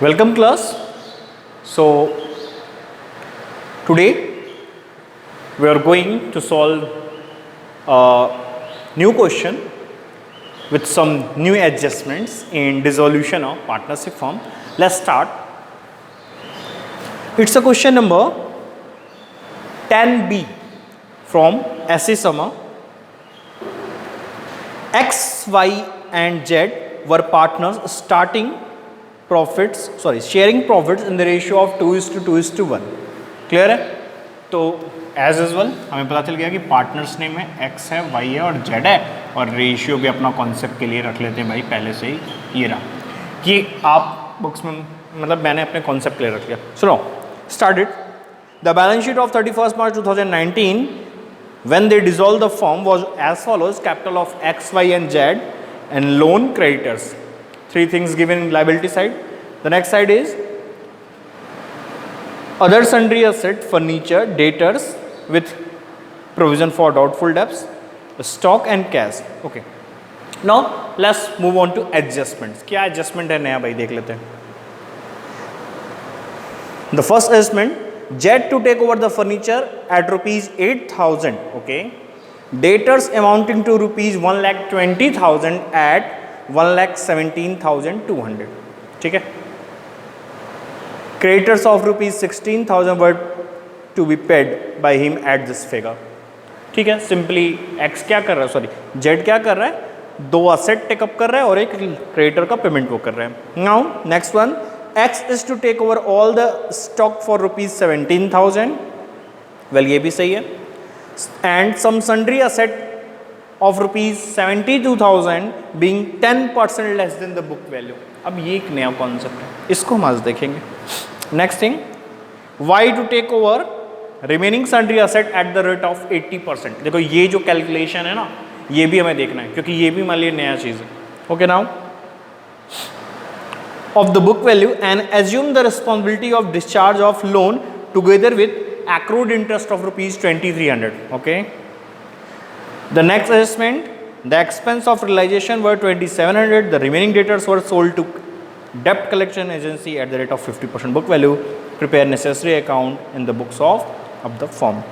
Welcome class. So today we are going to solve a new question with some new adjustments in dissolution of partnership form. Let's start. It's a question number 10B from SE Summer. X, Y and Z were partners sharing profits in the ratio of 2:1. Clear है? तो as usual हमें पता चल गया कि partners name में X है, Y है और Z है, और रेशियो भी अपना कॉन्सेप्ट के लिए रख लेते हैं भाई पहले से ही ये रहा कि आप बुक्स में मतलब मैंने अपने कॉन्सेप्ट के लिए रख लिया. सुनो, started. The balance sheet of 31st March 2019 when they dissolved the firm was as follows: capital of X, Y and Z and loan creditors. Three things given in liability side. The next side is other sundry asset, furniture, debtors with provision for doubtful debts, stock and cash. Okay. Now let's move on to adjustments. क्या adjustment है नया भाई देख लेते हैं. The first adjustment, Z to take over the furniture at rupees 8,000. Okay. Debtors amounting to rupees 1,20,000 at 1,17,200. ठीक है. Creditors of rupees 16,000 were to be paid by him at this figure. ठीक है. सिंपली X क्या कर रहा है, sorry Z क्या कर रहा है, दो असेट टेकअप कर रहा है और एक क्रेडिटर का पेमेंट वो कर रहा है. Now next one, X is to take over all the stock for rupees 17,000. Well ये भी सही है. And some sundry asset of rupees 72,000 being 10% less than the book value. अब ये एक नया कॉन्सेप्ट है, इसको हम आज देखेंगे. Next thing, Y to take over remaining sundry asset at the rate of 80%. देखो ये जो कैलकुलेशन है ना, ये भी हमें देखना है क्योंकि ये भी मान लीजिए नया चीज़ है. Okay, now of the book value and assume the responsibility of discharge of loan together with accrued interest of rupees 2,300. Okay. The next adjustment, the expense of realization were 2,700. The remaining debtors were sold to debt collection agency at the rate of 50% book value. Prepare necessary account in the books of the firm.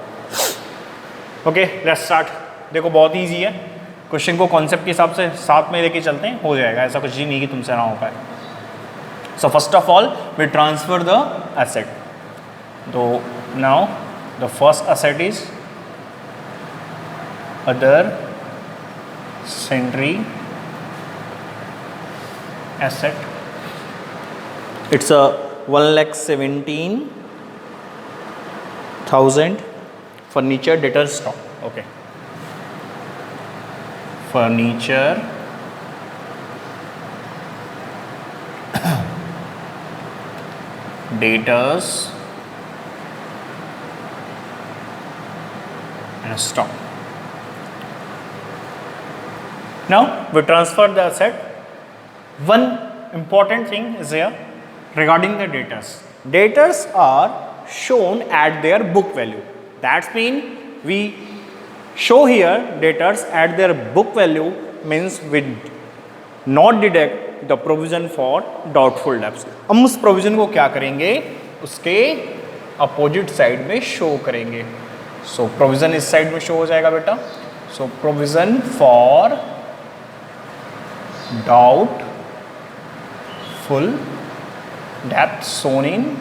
Okay, let's start. देखो बहुत easy है. Question को concept के हिसाब से साथ में लेके चलते हैं, हो जाएगा. ऐसा कुछ ही नहीं कि तुमसे ना हो पाए. So first of all, we transfer the asset. So now the first asset is other sundry asset. It's a 1,17,000 furniture debtor stock. Okay. Furniture debtors and stock. Now we transfer the asset. One important thing is here regarding the debtors. Debtors are shown at their book value. That means we show here debtors at their book value, means we not deduct the provision for doubtful debts. हम उस provision को क्या करेंगे, उसके opposite side में show करेंगे. So provision इस side में शो हो जाएगा बेटा. सो प्रोविजन फॉर डाउटफुल डेब्ट shown in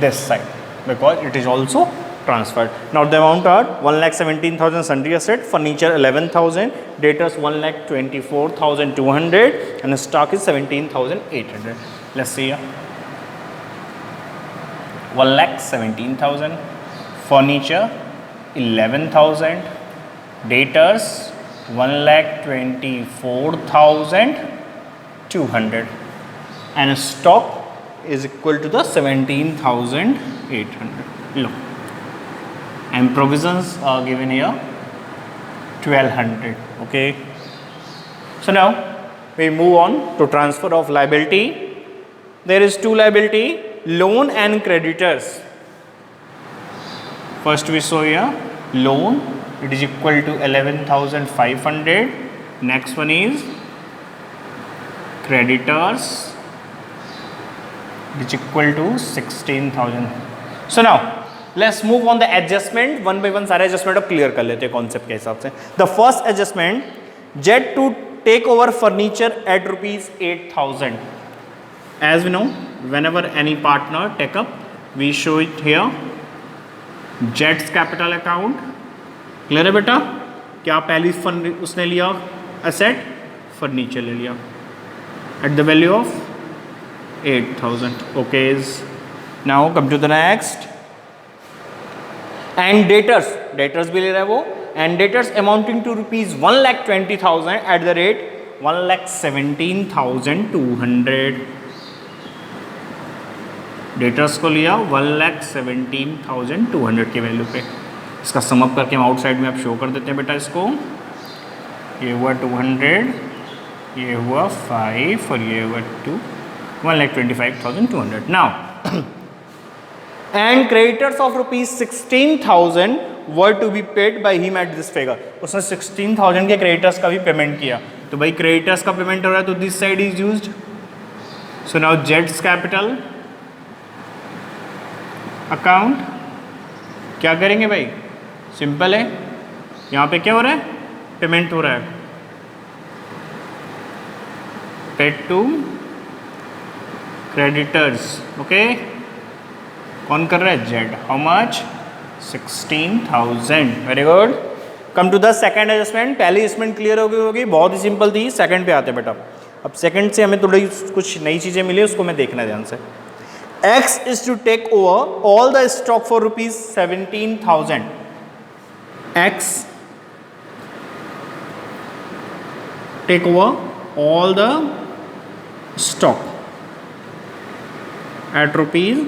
this side because it is also transferred. Now the amount are 1,17,000 sundry asset, furniture 11,000, debtors 1,24,200 and stock is 17,800. Let's see here. 1,17,000, furniture 11,000, debtors 1,24,200 and stock is equal to the 17,800. Look. And provisions are given here 1,200. Okay. So now we move on to transfer of liability. There is two liability, loan and creditors. First we show here loan, it is equal to 11,500. Next one is creditors which equal to 16,000. So now let's move on the adjustment. One by one सारे adjustment अब clear कर लेते हैं concept के हिसाब से. The first adjustment, Z to take over furniture at rupees 8,000. As we know, whenever any partner take up, we show it here. Z's capital account. Clear है बेटा? क्या पहली उसने लिया asset, furniture ले लिया at the value of 8,000. Okay. Now come to the next. And debtors भी ले रहा है वो. And debtors amounting to rupees 1,20,000 at the rate 1,17,200. Debtors को लिया 1,17,200 के वैल्यू पे. इसका समअप करके हम आउटसाइड में आप शो कर देते हैं बेटा इसको. ये हुआ 200, ये हुआ 5 और ये हुआ 2, 1,25,200. Now and creditors of rupees 16,000 were to be paid by him at this figure. उसने 16,000 के क्रेडिटर्स का भी पेमेंट किया. तो भाई क्रेडिटर्स का पेमेंट हो रहा है तो this side is used. So now Jades capital account क्या करेंगे भाई? सिंपल है. यहाँ पे क्या हो रहा है? पेमेंट हो रहा है. Paid to creditors. ओके. कौन कर रहा है? Z. How much? 16,000. Very good. Come to the second adjustment. पहली एडजस्टमेंट क्लियर होगी, बहुत ही सिंपल थी. सेकंड पे आते बेटा. अब सेकंड से हमें थोड़ी कुछ नई चीज़ें मिली, उसको मैं देखना ध्यान से. X is to take over all the stock for rupees 17,000. X take over all the stock at rupees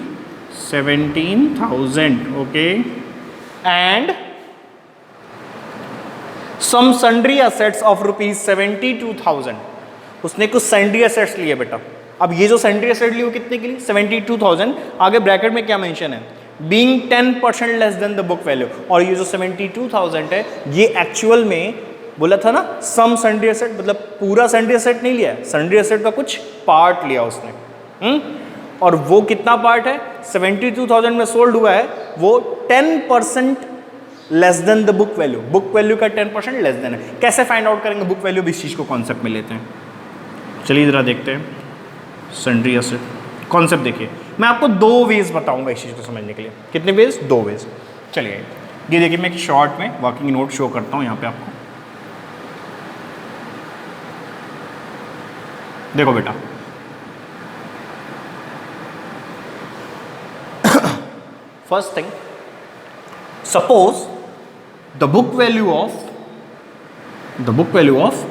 17,000. Okay. And some sundry assets of rupees 72,000. उसने कुछ sundry assets लिए बेटा. अब ये जो सेंट्री एसेट ली वो कितने की ली? 72,000. आगे ब्रैकेट में क्या मेंशन है? Being 10% less than the book value. और ये जो 72,000 है ये एक्चुअल में बोला था ना सम सन्ड्री एसेट, मतलब पूरा सन्ड्री एसेट नहीं लिया, सन्ड्री एसेट का कुछ पार्ट लिया उसने. और वो कितना पार्ट है? 72,000 में सोल्ड हुआ है वो 10% less than the book value. Book value का 10% लेस देन है. कैसे फाइंड आउट करेंगे बुक वैल्यू? इस चीज़ को कॉन्सेप्ट में लेते हैं. चलिए जरा देखते हैं. सन्ड्री एसेट कॉन्सेप्ट देखिए. मैं आपको दो वेज बताऊंगा इस चीज़ को समझने के लिए. कितने वेज? दो वेज. चलिए ये देखिए मैं एक शॉर्ट में वर्किंग नोट शो करता हूं यहाँ पे आपको. देखो बेटा, first thing, suppose the book value of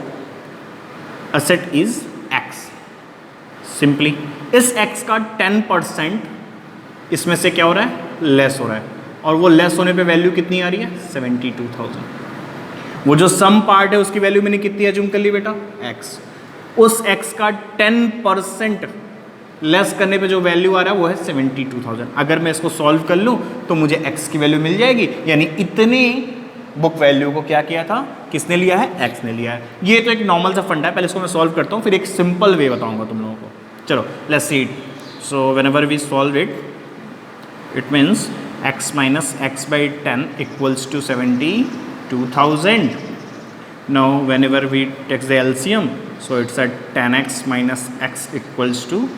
asset is x. Simply इस x का 10% इसमें से क्या हो रहा है? लेस हो रहा है. और वो लेस होने पे वैल्यू कितनी आ रही है? 72,000. वो जो सम पार्ट है उसकी वैल्यू मैंने कितनी एज्यूम कर ली बेटा? x. उस x का 10% लेस करने पे जो वैल्यू आ रहा है वो है 72,000. अगर मैं इसको सॉल्व कर लूँ तो मुझे x की वैल्यू मिल जाएगी. यानी इतने बुक वैल्यू को क्या किया था? किसने लिया है? x ने लिया है. ये तो एक नॉर्मल सा फंडा है. पहले इसको मैं सॉल्व करता हूँ, फिर एक सिंपल वे बताऊंगा तुम लोगों को. चलो let's see it. So whenever we solve it, it means x minus x by 10 equals to 72,000. Now whenever we take the LCM, so it's at 10x minus x equals to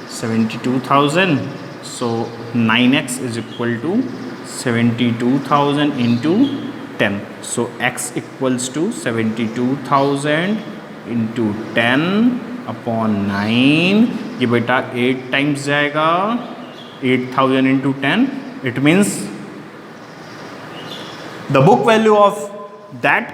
72,000. So 9x is equal to 72,000 into 10. So x equals to 72,000 into 10 upon 9. ये बेटा 8 times जाएगा. 8,000 into 10. It means the book value of that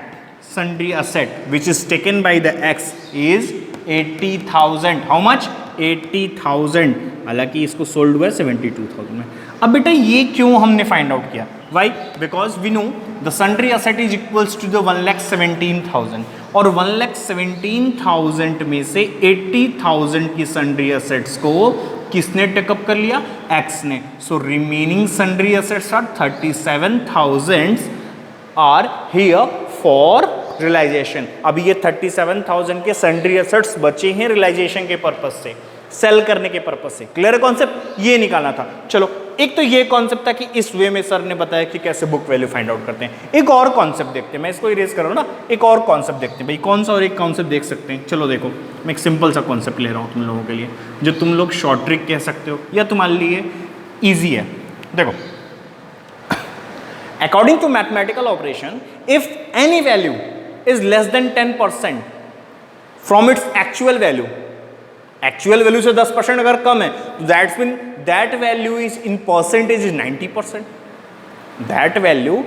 sundry asset which is taken by the x is 80,000. How much? 80,000. हालांकि इसको sold हुआ है 72,000 में. अब बेटा ये क्यों हमने फाइंड आउट किया? Why? Because we know the sundry asset is equals to the 1,17,000 और 1,17,000 में से 80,000 की सन्ड्री असेट्स को किसने टेकअप कर लिया? एक्स ने. So remaining sundry assets are 37,000 are here for realisation. अभी ये 37,000 के सन्ड्री असेट्स बचे हैं रियलाइजेशन के पर्पज से. सेल करने के पर्पज से। क्लियर है कॉन्सेप्ट, ये निकालना था। चलो एक तो ये कॉन्सेप्ट था कि इस वे में सर ने बताया कि कैसे बुक वैल्यू फाइंड आउट करते हैं। एक और कॉन्सेप्ट देखते हैं, मैं इसको इरेज कर रहा हूँ ना, एक और कॉन्सेप्ट देखते हैं भाई, कौन सा और एक कॉन्सेप्ट देख सकते हैं। चलो देखो मैं एक सिंपल सा कॉन्सेप्ट ले रहा हूँ तुम लोगों के लिए, जो तुम लोग शॉर्ट ट्रिक कह सकते हो या तुम्हारे लिए ईजी है। देखो, according to mathematical operation, if any value is less than 10% from its actual value, actual value से 10% अगर कम है तो that's mean that value is in percentage is 90%, that value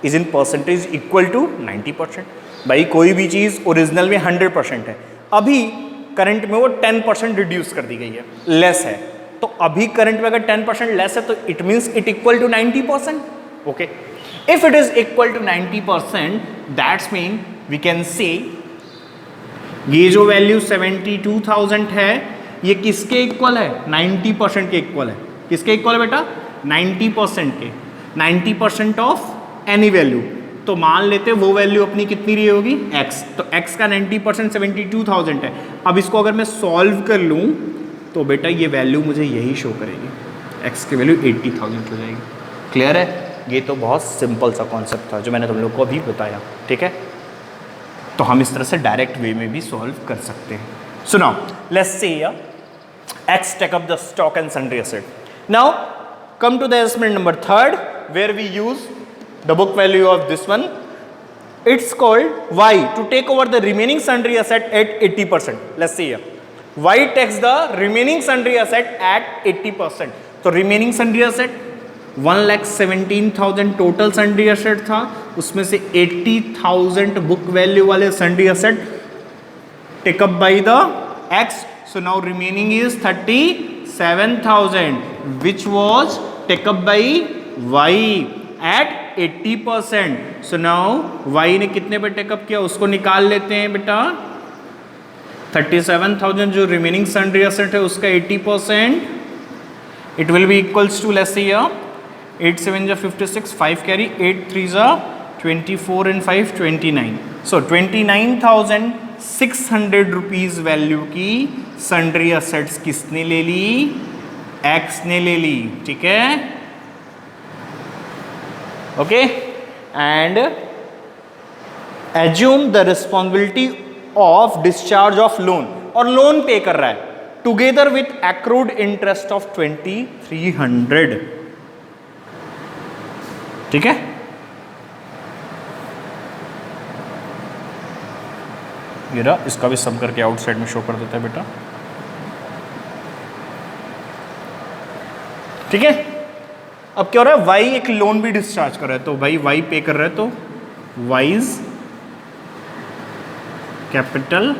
is in percentage equal to 90%। भाई कोई भी चीज original में 100% है, अभी करंट में वो 10% रिड्यूस कर दी गई है, लेस है, तो अभी करंट में अगर 10% लेस है तो it means it equal to 90%। Okay, if it is equal to 90% that's mean we can say ये जो वैल्यू 72,000 है ये किसके इक्वल है, 90% के इक्वल है। किसके इक्वल है बेटा, 90% के, 90% ऑफ एनी वैल्यू। तो मान लेते वो वैल्यू अपनी कितनी रही होगी, x, तो x का 90% 72,000 है। अब इसको अगर मैं सॉल्व कर लूँ तो बेटा ये वैल्यू मुझे यही शो करेगी, x की वैल्यू 80,000 हो जाएगी। क्लियर है, ये तो बहुत सिंपल सा कॉन्सेप्ट था जो मैंने तुम लोग को अभी बताया। ठीक है, तो हम इस तरह से डायरेक्ट वे में भी सॉल्व कर सकते हैं। So now let's say x take up the stock and sundry asset. Now come to the adjustment number 3rd where we use the book value of this one. It's called y to take over the remaining sundry asset at 80%. Let's see here. Y takes the remaining sundry asset at 80%. तो remaining sundry asset 1,17,000 total sundry asset था, उसमें से 80,000 book value वाले sundry asset take up by the x. So now remaining is 37,000 which was take up by y at 80%. So now y ने कितने पे take up किया उसको निकाल लेते हैं बेटा। 37,000 जो रिमेनिंग सन्ड्री एसेट है उसका 80%, it will be equals to, let's see here, 8 7 जा 56, 5 कैरी, 8 3 जा 24 and 5 29. So 29,600 रुपीज़ वैल्यू की सन्ड्री असेट्स किसने ले ली, x ने ले ली। ठीक है, okay, and assume the responsibility of discharge of loan, और लोन पे कर रहा है together with accrued interest of 2,300। ठीक है, ये रहा, इसका भी सम करके आउटसाइड में शो कर देता है बेटा। ठीक है, अब क्या हो रहा है, y एक लोन भी डिस्चार्ज कर रहा है, तो भाई y पे कर रहा है, तो वाइज कैपिटल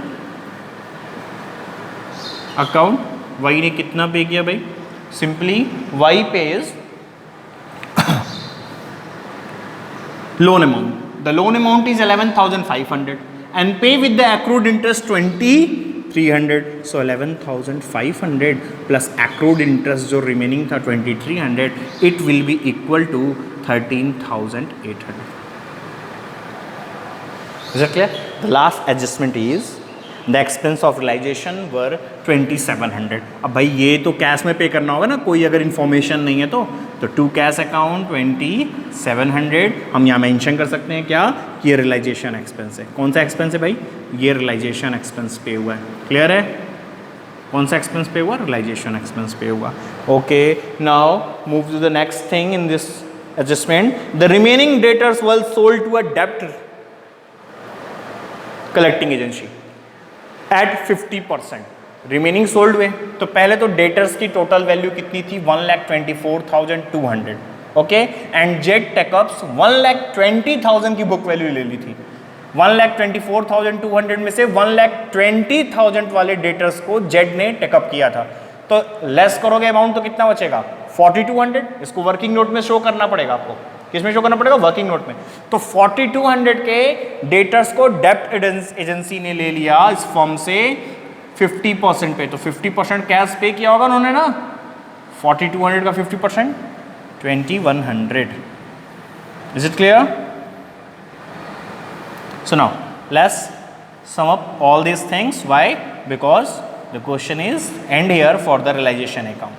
अकाउंट, y ने कितना पे किया भाई, simply y page loan amount. The loan amount is 11,500 and pay with the accrued interest 2,300. So 11,500 plus accrued interest जो remaining था 2,300, it will be equal to 13,800. Is it clear? The last adjustment is the expense of realization were 2,700. अब भाई ये तो cash में पे करना होगा ना, कोई अगर इन्फॉर्मेशन नहीं है तो टू कैश अकाउंट 2,700 हम यहाँ मेंशन कर सकते हैं क्या, कि ये रियलाइजेशन एक्सपेंस है। कौन सा एक्सपेंस है भाई, ये रियलाइजेशन एक्सपेंस पे हुआ है। क्लियर है, कौन सा एक्सपेंस पे हुआ, रियलाइजेशन एक्सपेंस पे हुआ। Okay, now move to the next thing in this adjustment. The remaining debtors were sold to a डेब्ट collecting agency at 50%, remaining sold हुए। तो पहले तो डेटर्स की टोटल वैल्यू कितनी थी, 1,24,200। ओके, एंड जेड टेकअप्स 1,20,000 की बुक वैल्यू ले ली थी। 1,24,200 में से 1,20,000 वाले डेटर्स को जेड ने टेकअप किया था, तो लेस करोगे अमाउंट तो कितना बचेगा, 4,200। इसको वर्किंग नोट में शो करना पड़ेगा आपको, किस में शो करना पड़ेगा, वर्किंग नोट में। तो 4,200 के डेटर्स को डेब्ट एजेंसी ने ले लिया इस फॉर्म से 50% पे, तो 50% कैश पे किया होगा उन्होंने ना, 4,200 का 50% 2,100। Is it clear? So now let's sum up all these things. Why? Because the question is end here for the realization account.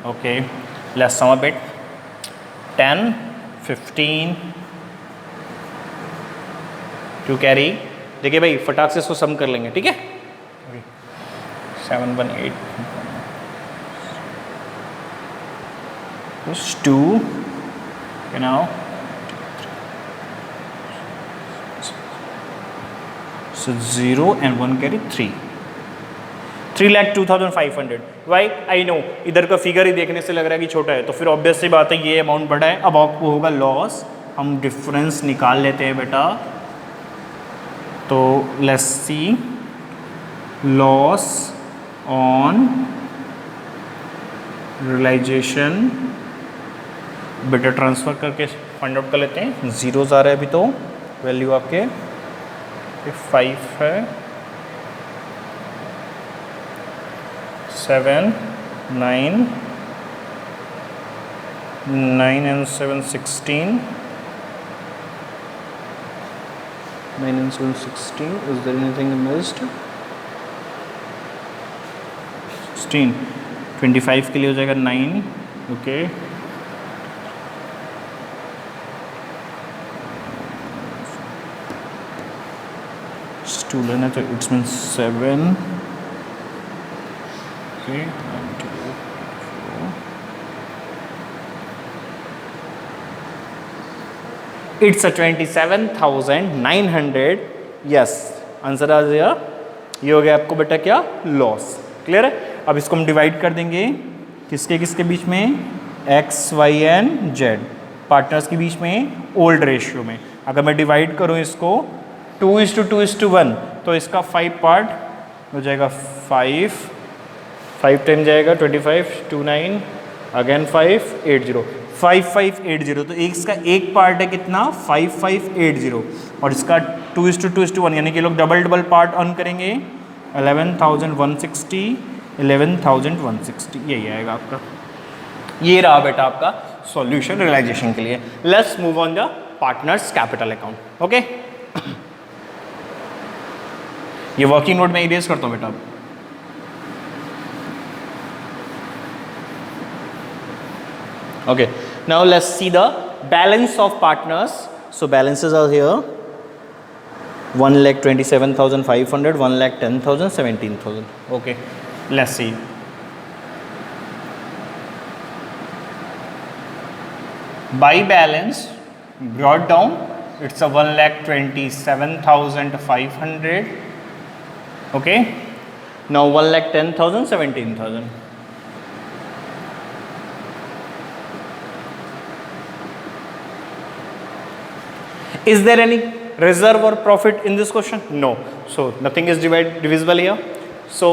Okay, let's sum up it. 10, 15 to carry. देखिए भाई फटाक से इसको सम कर लेंगे, ठीक है. 718 plus 2, okay, now so 0 and 1 carry 3,02,500. Why I know इधर का फिगर ही देखने से लग रहा है कि छोटा है, तो फिर ऑब्वियस सी बात है ये अमाउंट बड़ा है. अब आपको होगा लॉस, हम डिफरेंस निकाल लेते हैं बेटा. तो let's see loss on realisation बेटा ट्रांसफ़र करके फाइंड आउट कर लेते हैं. ज़ीरोज़ आ रहा है अभी, तो वैल्यू आपके 5 है, 7, 9 and 7, 16. 9 and 7, 16. Is there anything missed? 16. 25 के लिए हो जाएगा 9. ओके, टू लेना तो it's mean 7. Okay, it's 27,900. Yes, answer आ गया. ये हो गया आपको बेटा क्या, लॉस. क्लियर है. अब इसको हम डिवाइड कर देंगे किसके किसके बीच में, X Y and Z partners के बीच में ओल्ड रेशियो में. अगर मैं डिवाइड करूं इसको 2:2:1 तो इसका 5 पार्ट हो जाएगा 5 टाइम जाएगा 25, 2 9 अगेन 5 80 5580. तो इसका एक पार्ट है कितना, 5580, और इसका 2:2:1 यानी कि लोग डबल पार्ट अर्न करेंगे. 11,160, 11,160 यही आएगा आपका. ये रहा बेटा आपका सॉल्यूशन रियलाइजेशन के लिए. Let's move on the partners capital account. Okay, ये वर्किंग नोट में इरेज करता हूँ बेटा. Okay, now let's see the balance of partners. So balances are here: 1,27,500, 1,10,000, 17,000. Okay, let's see. By balance brought down, it's a 1,27,500. Okay, now 1,10,000, 17,000. Is there any reserve or profit in this question? No. So nothing is divisible here. So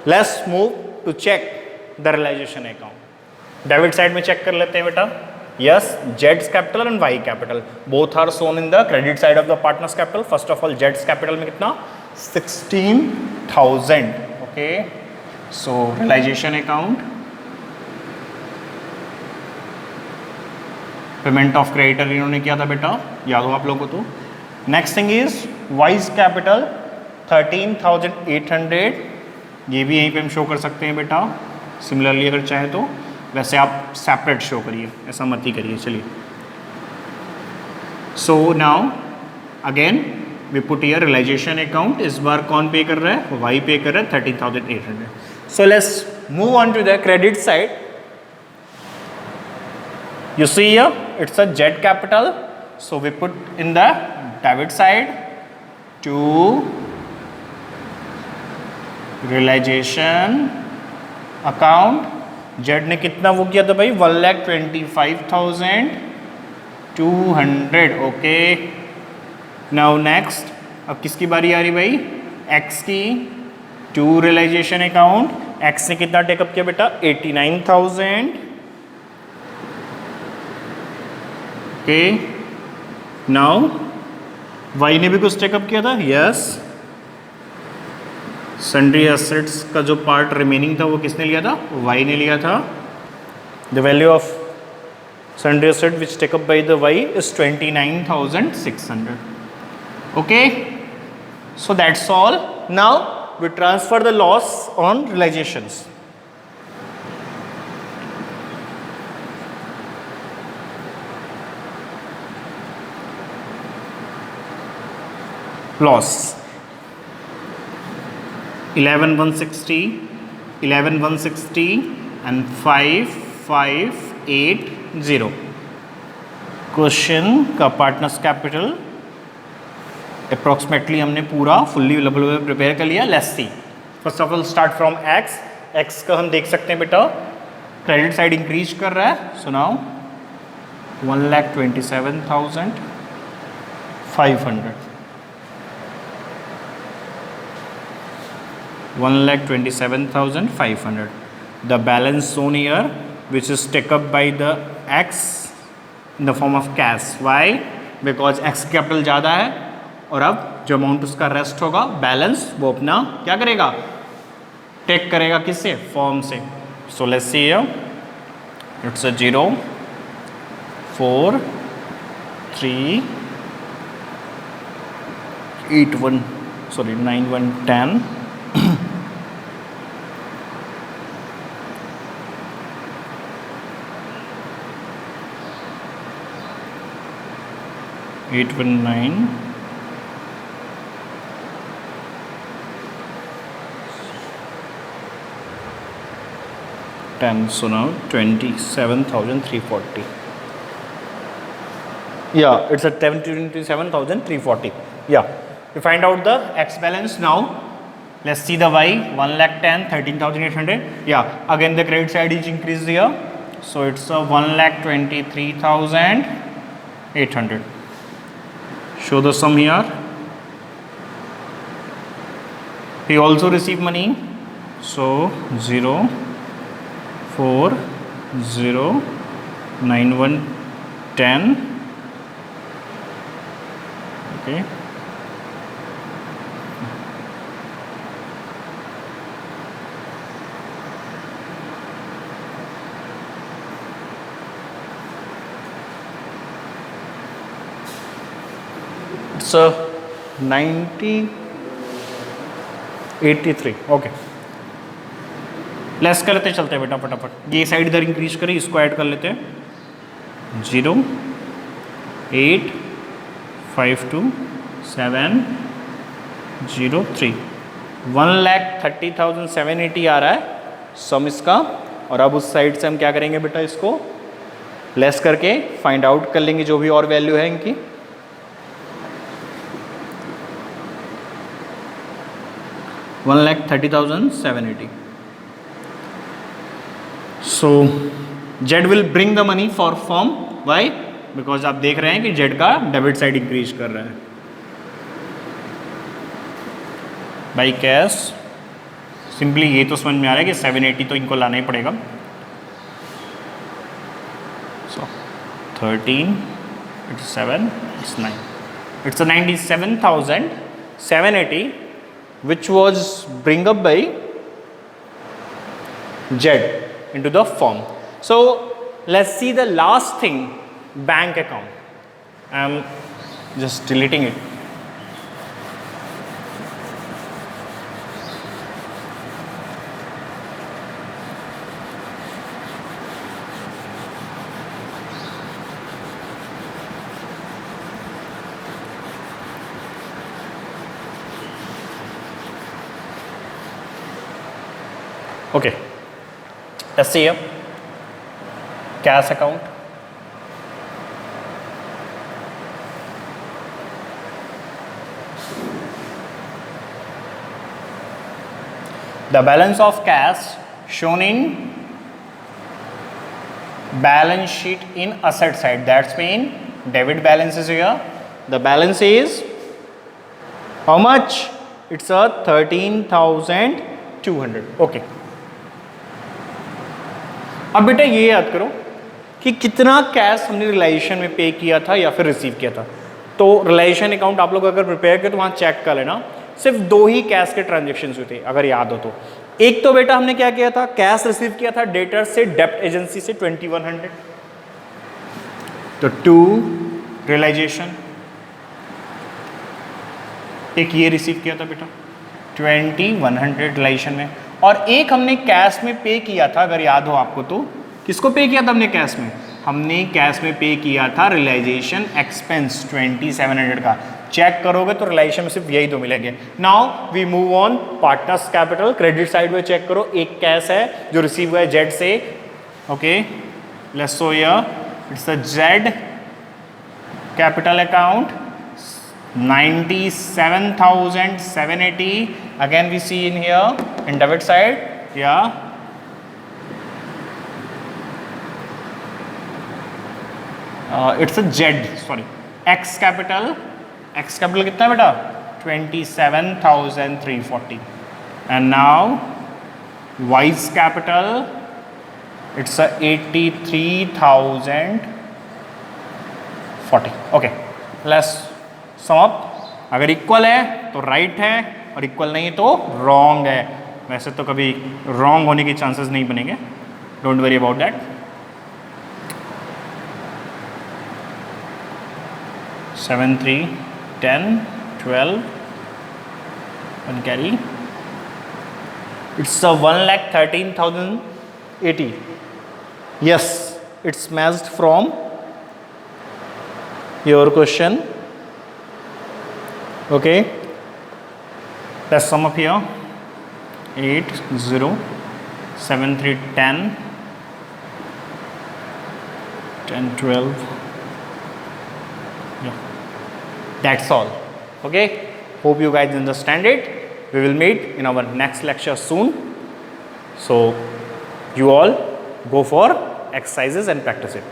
let's move to check the realization account. Debit side में check कर लेते हैं बेटा. Yes, Z's capital and Y capital both are shown in the credit side of the partners capital. First of all, Z's capital में कितना, 16,000. Okay. So realization account. Payment of creditor इन्होंने किया था बेटा, याद हो आप लोगों को. तो next thing is wise capital 13,800. ये भी यहीं पे हम शो कर सकते हैं बेटा. सिमिलरली अगर चाहे तो, वैसे आप सेपरेट शो करिए, ऐसा मत ही करिए. चलिए, so now again we put here realisation account. इस बार कौन पे कर रहा है, वाई पे कर रहा है 13,800. So let's move on to the credit side. You see here, it's a Z capital. So we put in the debit side to realization account. Z ने कितना वो किया था भाई, 1,25,200. ओके, नाउ नेक्स्ट, अब किसकी बारी आ रही भाई, X की. To realisation account. X ने कितना टेकअप किया बेटा, 89,000. ओके, नाउ वाई ने भी कुछ टेकअप किया था. यस, सन्ड्री एसेट्स का जो पार्ट रिमेनिंग था वो किसने लिया था, वाई ने लिया था. The value of sundry asset which take up by the Y is 29,600. Okay, so that's all. Now we transfer the loss on realizations. Loss 11,160, 11,160 and 5,580. Question का पार्टनर्स कैपिटल अप्रॉक्सीमेटली हमने पूरा फुल्ली अवेलेबल प्रिपेयर कर लिया. Let's see. First of all start from x. X का हम देख सकते हैं बेटा क्रेडिट साइड इंक्रीज कर रहा है. So now 1,27,500. 1,27,500. The balance shown here, which is take up by the X in the form of cash. Why? Because X capital ज़्यादा है और अब जो अमाउंट उसका रेस्ट होगा बैलेंस वो अपना क्या करेगा, टेक करेगा किससे, फॉर्म से. So let's see here it's a 0 4 3 8 1 sorry 9 1 10 819 10. So now 27,340. Yeah, it's at 27,340. Yeah, we find out the X balance now. Let's see the Y. 1,10,000, 13,800. Yeah, again the credit side is increased here. So it's a 1,23,800. Show the sum here. He also received money. So 0 4 0 9 1 10. Okay. It's a 9083. Okay, less कर लेते चलते हैं बेटा फटाफट. ये side इधर increase करें, इसको ऐड कर लेते हैं. 0 8 5 2 7 0 3. 1,30,780 आ रहा है सम इसका. और अब उस साइड से हम क्या करेंगे बेटा, इसको लेस करके फाइंड आउट कर लेंगे जो भी और वैल्यू है इनकी. 1,30,780. So Z will bring the money for firm. Why? Because आप देख रहे हैं कि Z का डेबिट साइड इंक्रीज कर रहा है. बाई कैश सिंपली ये तो समझ में आ रहा है कि 780 तो इनको लाना ही पड़ेगा. So 13 it's 7 it's 9. It's a 97,780 which was bring up by Z into the firm. So let's see the last thing, bank account. I'm just deleting it. Okay, let's see here. Cash account. The balance of cash shown in balance sheet in asset side. That's mean debit balance is here. The balance is how much? It's a 13,200. Okay. अब बेटा ये याद करो कि कितना cash हमने realization में पे किया था या फिर रिसीव किया था. तो रिलाइजेशन अकाउंट आप लोग अगर प्रिपेयर करें तो वहाँ चेक कर लेना, सिर्फ 2 ही कैश के ट्रांजेक्शन हुए थे अगर याद हो तो. एक तो बेटा हमने क्या किया था, कैश रिसीव किया था डेटर से, डेप्ट एजेंसी से 2100. तो 2 रियलाइजेशन, एक ये रिसीव किया था बेटा 2100 रिलेशन में, और एक हमने कैश में पे किया था, अगर याद हो आपको तो, किसको पे किया था हमने कैश में? हमने कैश में पे किया था रियलाइजेशन एक्सपेंस 2700 का। चेक करोगे तो रियलाइजेशन में सिर्फ यही दो मिलेंगे। Now we move on partners capital. Credit side में चेक करो, एक कैश है जो रिसीव हुआ है जेड से। Okay, let's show here it's a Z capital account 97,780. again we see in here in debit side, yeah, it's a Z, sorry, X capital कितना है बेटा? 27,340. and now Y's capital it's a 83,040. okay, let's sum up. अगर equal है तो right है और equal नहीं है तो रॉन्ग है। वैसे तो कभी रॉन्ग होने के चांसेस नहीं बनेंगे, don't worry about that. 7 3 10 12 1 carry, it's a 1,13,080. yes, it's matched from your question. okay, let's sum up here. 8 0 7 3 10 10 12, yeah, that's all. okay, hope you guys understand it. We will meet in our next lecture soon, so you all go for exercises and practice it.